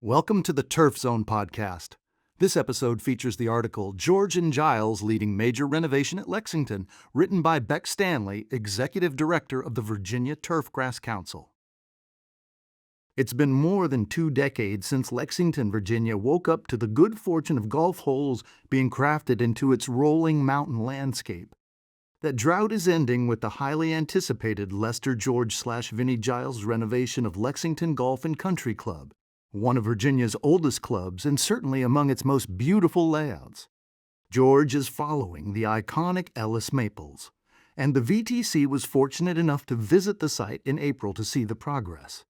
Welcome to the Turf Zone podcast. This episode features the article George and Giles Leading Major Renovation at Lexington, written by Beck Stanley, Executive Director of the Virginia Turfgrass Council. It's been more than 2 decades since Lexington, Virginia woke up to the good fortune of golf holes being crafted into its rolling mountain landscape. That drought is ending with the highly anticipated Lester George/Vinnie Giles renovation of Lexington Golf and Country Club, one of Virginia's oldest clubs and certainly among its most beautiful layouts. George is following the iconic Ellis maples, and the VTC was fortunate enough to visit the site in April to see the progress.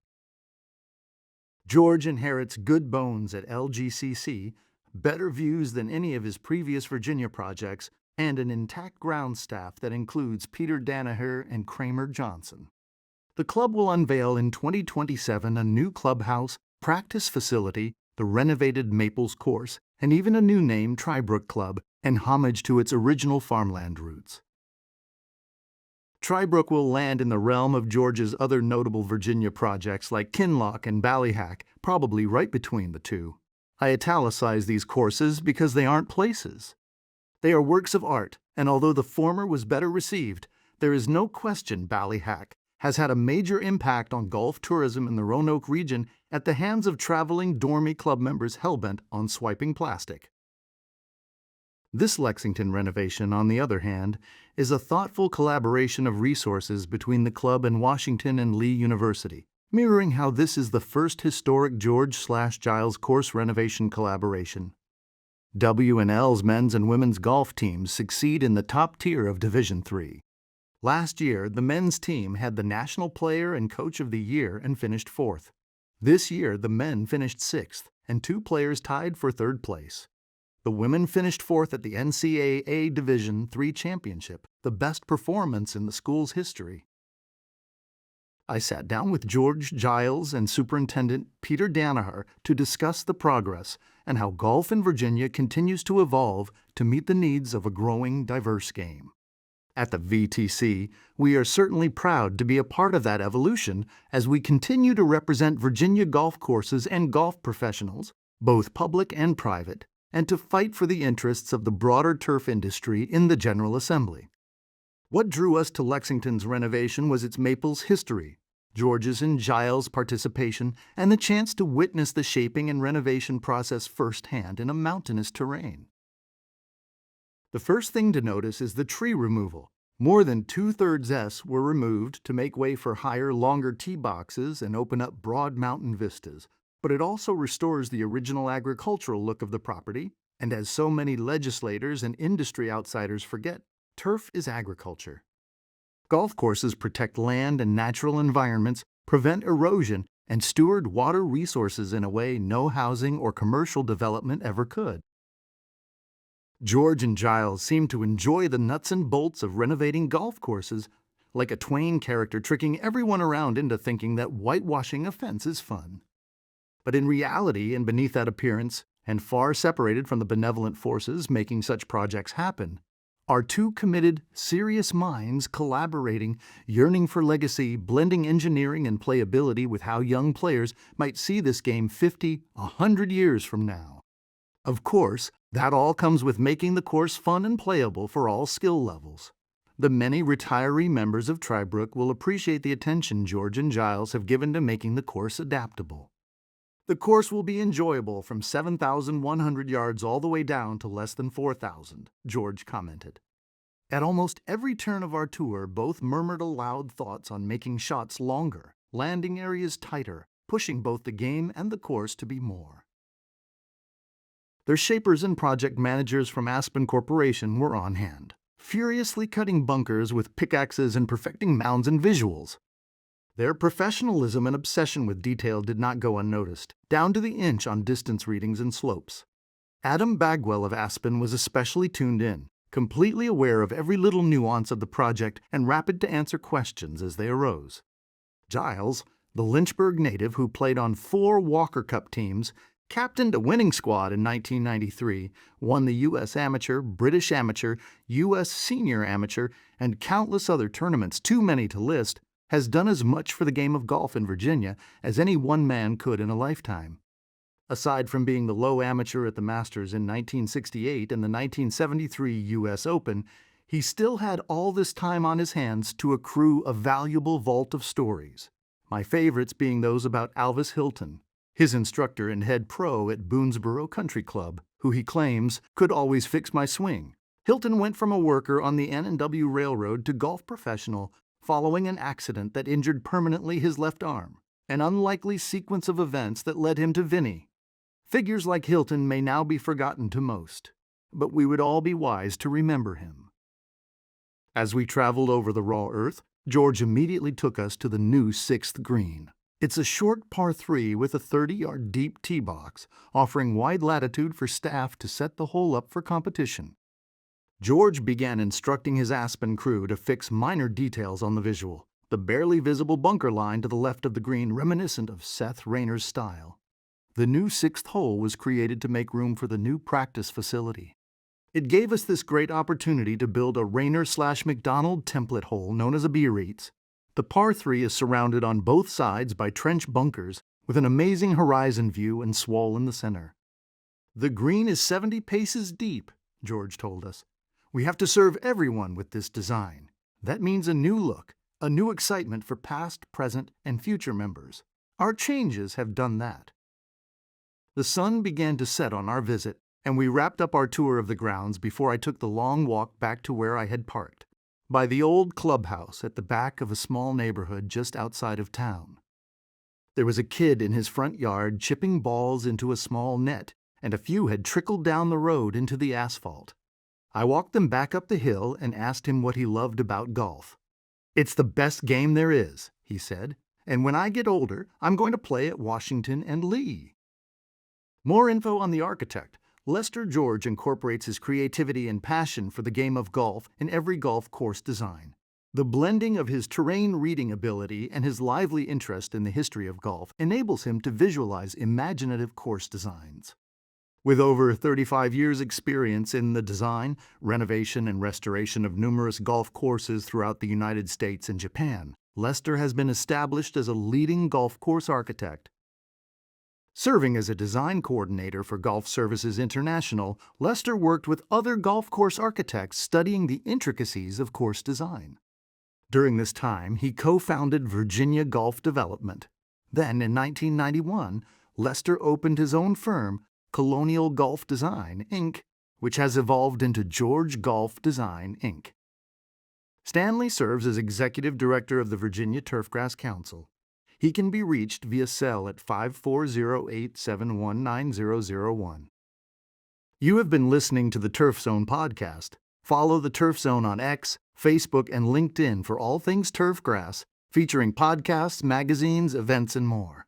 George inherits good bones at LGCC, better views than any of his previous Virginia projects, and an intact ground staff that includes Peter Danaher and Kramer Johnson. The club will unveil in 2027 a new clubhouse, practice facility, the renovated Maples course, and even a new name, Trybrook Club, in homage to its original farmland roots. Trybrook will land in the realm of George's other notable Virginia projects like Kinloch and Ballyhack, probably right between the two. I italicize these courses because they aren't places. They are works of art, and although the former was better received, there is no question Ballyhack has had a major impact on golf tourism in the Roanoke region at the hands of traveling Dormy Club members hellbent on swiping plastic. This Lexington renovation, on the other hand, is a thoughtful collaboration of resources between the club and Washington and Lee University, mirroring how this is the first historic George/Giles course renovation collaboration. W&L's men's and women's golf teams succeed in the top tier of Division III. Last year, the men's team had the National Player and Coach of the Year and finished 4th. This year, the men finished 6th, and 2 players tied for 3rd place. The women finished 4th at the NCAA Division III Championship, the best performance in the school's history. I sat down with George, Giles, and Superintendent Peter Danaher to discuss the progress and how golf in Virginia continues to evolve to meet the needs of a growing, diverse game. At the VTC, we are certainly proud to be a part of that evolution as we continue to represent Virginia golf courses and golf professionals, both public and private, and to fight for the interests of the broader turf industry in the General Assembly. What drew us to Lexington's renovation was its Maples history, George's and Giles' participation, and the chance to witness the shaping and renovation process firsthand in a mountainous terrain. The first thing to notice is the tree removal. More than 2/3 S were removed to make way for higher, longer tee boxes and open up broad mountain vistas, but it also restores the original agricultural look of the property, and as so many legislators and industry outsiders forget, turf is agriculture. Golf courses protect land and natural environments, prevent erosion, and steward water resources in a way no housing or commercial development ever could. George and Giles seem to enjoy the nuts and bolts of renovating golf courses, like a Twain character tricking everyone around into thinking that whitewashing a fence is fun. But in reality, and beneath that appearance, and far separated from the benevolent forces making such projects happen, are 2 committed, serious minds collaborating, yearning for legacy, blending engineering and playability with how young players might see this game 50, 100 years from now. Of course, that all comes with making the course fun and playable for all skill levels. The many retiree members of Trybrook will appreciate the attention George and Giles have given to making the course adaptable. The course will be enjoyable from 7,100 yards all the way down to less than 4,000, George commented. At almost every turn of our tour, both murmured aloud thoughts on making shots longer, landing areas tighter, pushing both the game and the course to be more. Their shapers and project managers from Aspen Corporation were on hand, furiously cutting bunkers with pickaxes and perfecting mounds and visuals. Their professionalism and obsession with detail did not go unnoticed, down to the inch on distance readings and slopes. Adam Bagwell of Aspen was especially tuned in, completely aware of every little nuance of the project and rapid to answer questions as they arose. Giles, the Lynchburg native who played on 4 Walker Cup teams, captained a winning squad in 1993, won the U.S. Amateur, British Amateur, U.S. Senior Amateur, and countless other tournaments, too many to list, has done as much for the game of golf in Virginia as any one man could in a lifetime. Aside from being the low amateur at the Masters in 1968 and the 1973 U.S. Open, he still had all this time on his hands to accrue a valuable vault of stories. My favorites being those about Alvis Hilton, his instructor and head pro at Boonesboro Country Club, who he claims could always fix my swing. Hilton went from a worker on the N&W Railroad to golf professional following an accident that injured permanently his left arm, an unlikely sequence of events that led him to Vinny. Figures like Hilton may now be forgotten to most, but we would all be wise to remember him. As we traveled over the raw earth, George immediately took us to the new 6th green. It's a short par 3 with a 30-yard deep tee box, offering wide latitude for staff to set the hole up for competition. George began instructing his Aspen crew to fix minor details on the visual, the barely visible bunker line to the left of the green reminiscent of Seth Raynor's style. The new 6th hole was created to make room for the new practice facility. It gave us this great opportunity to build a Rayner/McDonald template hole known as a Biarritz. The par 3 is surrounded on both sides by trench bunkers with an amazing horizon view and swale in the center. The green is 70 paces deep, George told us. We have to serve everyone with this design. That means a new look, a new excitement for past, present, and future members. Our changes have done that. The sun began to set on our visit, and we wrapped up our tour of the grounds before I took the long walk back to where I had parked, by the old clubhouse at the back of a small neighborhood just outside of town. There was a kid in his front yard chipping balls into a small net, and a few had trickled down the road into the asphalt. I walked them back up the hill and asked him what he loved about golf. "It's the best game there is," he said, "and when I get older, I'm going to play at Washington and Lee." More info on the architect. Lester George incorporates his creativity and passion for the game of golf in every golf course design. The blending of his terrain reading ability and his lively interest in the history of golf enables him to visualize imaginative course designs. With over 35 years' experience in the design, renovation, and restoration of numerous golf courses throughout the United States and Japan, Lester has been established as a leading golf course architect. Serving as a design coordinator for Golf Services International, Lester worked with other golf course architects studying the intricacies of course design. During this time, he co-founded Virginia Golf Development. Then, in 1991, Lester opened his own firm, Colonial Golf Design, Inc., which has evolved into George Golf Design, Inc. Stanley serves as Executive Director of the Virginia Turfgrass Council. He can be reached via cell at 5408719001. You have been listening to the Turf Zone podcast. Follow the Turf Zone on X, Facebook, and LinkedIn for all things turfgrass, featuring podcasts, magazines, events, and more.